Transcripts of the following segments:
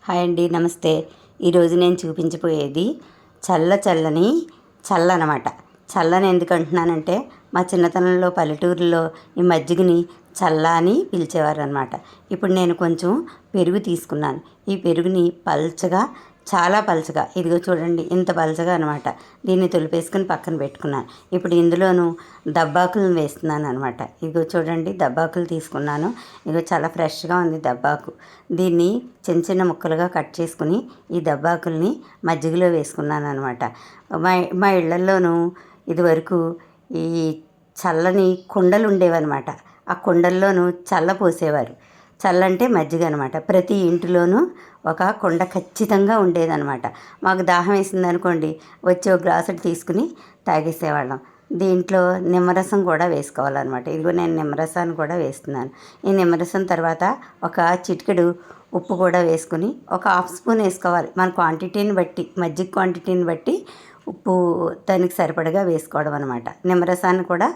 Hi అండి, నమస్తే. ఈరోజు నేను చూపించబోయేది చల్లని అనమాట. చల్లని ఎందుకు అంటున్నానంటే, మా చిన్నతనంలో పల్లెటూరులో ఈ మజ్జిగని చల్ల అని పిలిచేవారు అనమాట. ఇప్పుడు నేను కొంచెం పెరుగు తీసుకున్నాను. ఈ పెరుగుని చాలా పల్చగా, ఇదిగో చూడండి ఇంత పల్చగా అనమాట. దీన్ని తొలిపేసుకుని పక్కన పెట్టుకున్నాను. ఇప్పుడు ఇందులోను దబ్బాకులను వేస్తున్నాను అనమాట. ఇదిగో చూడండి, దబ్బాకులు తీసుకున్నాను. ఇదిగో చాలా ఫ్రెష్గా ఉంది దబ్బాకు. దీన్ని చిన్న చిన్న ముక్కలుగా కట్ చేసుకుని ఈ దబ్బాకుల్ని మజ్జిగలో వేసుకున్నాను అనమాట. మా ఇళ్లల్లోనూ ఇదివరకు ఈ చల్లని కుండలు ఉండేవన్నమాట. ఆ కుండల్లోనూ చల్ల పోసేవారు. చల్లంటే మజ్జిగ అనమాట. ప్రతి ఇంటిలోనూ ఒక కుండ ఖచ్చితంగా ఉండేదన్నమాట. మాకు దాహం వేసింది అనుకోండి, వచ్చి ఒక గ్లాసులు తీసుకుని తాగేసేవాళ్ళం. దీంట్లో నిమ్మరసం కూడా వేసుకోవాలన్నమాట. ఇదిగో నేను నిమ్మరసాన్ని కూడా వేస్తున్నాను. ఈ నిమ్మరసం తర్వాత ఒక చిటికెడు ఉప్పు కూడా వేసుకుని ఒక హాఫ్ స్పూన్ వేసుకోవాలి. మన క్వాంటిటీని బట్టి, మజ్జిగ క్వాంటిటీని బట్టి ఉప్పు దానికి సరిపడగా వేసుకోవడం అనమాట. నిమ్మరసాన్ని కూడా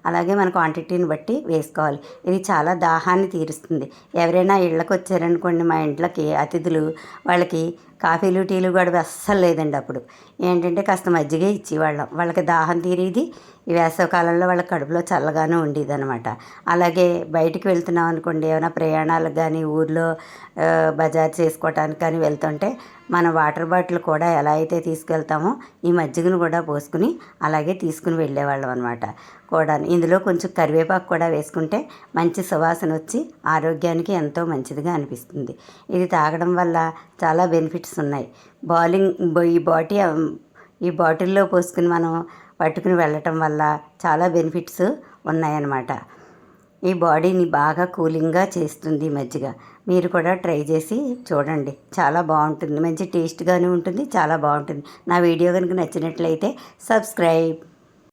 అలాగే మన క్వాంటిటీని బట్టి వేసుకోవాలి. ఇది చాలా దాహాన్ని తీరుస్తుంది. ఎవరైనా ఇళ్ళకి వచ్చారనుకోండి, మా ఇంట్లోకి అతిథులు, వాళ్ళకి కాఫీలు టీలు కూడా అస్సలు లేదండి. అప్పుడు ఏంటంటే కాస్త మజ్జిగే ఇచ్చేవాళ్ళం. వాళ్ళకి దాహం తీరేది. ఈ వేసవకాలంలో వాళ్ళ కడుపులో చల్లగానే ఉండేది అనమాట. అలాగే బయటికి వెళ్తున్నాం అనుకోండి, ఏమైనా ప్రయాణాలకు కానీ ఊర్లో బజార్ చేసుకోవటానికి కానీ వెళ్తుంటే మన వాటర్ బాటిల్ కూడా ఎలా అయితే తీసుకెళ్తామో ఈ మజ్జిగను కూడా పోసుకుని అలాగే తీసుకుని వెళ్ళేవాళ్ళం అనమాట. కూడా ఇందులో కొంచెం కరివేపాకు కూడా వేసుకుంటే మంచి సువాసన వచ్చి ఆరోగ్యానికి ఎంతో మంచిదిగా అనిపిస్తుంది. ఇది తాగడం వల్ల చాలా బెనిఫిట్స్ ఉన్నాయి. ఈ బాటిల్లో పోసుకుని మనం పట్టుకుని వెళ్ళటం వల్ల చాలా బెనిఫిట్స్ ఉన్నాయన్నమాట. ఈ బాడీని బాగా కూలింగ్గా చేస్తుంది మజ్జిగ. మీరు కూడా ట్రై చేసి చూడండి, చాలా బాగుంటుంది. మంచి టేస్ట్గానే ఉంటుంది, చాలా బాగుంటుంది. నా వీడియో కనుక నచ్చినట్లయితే సబ్స్క్రైబ్.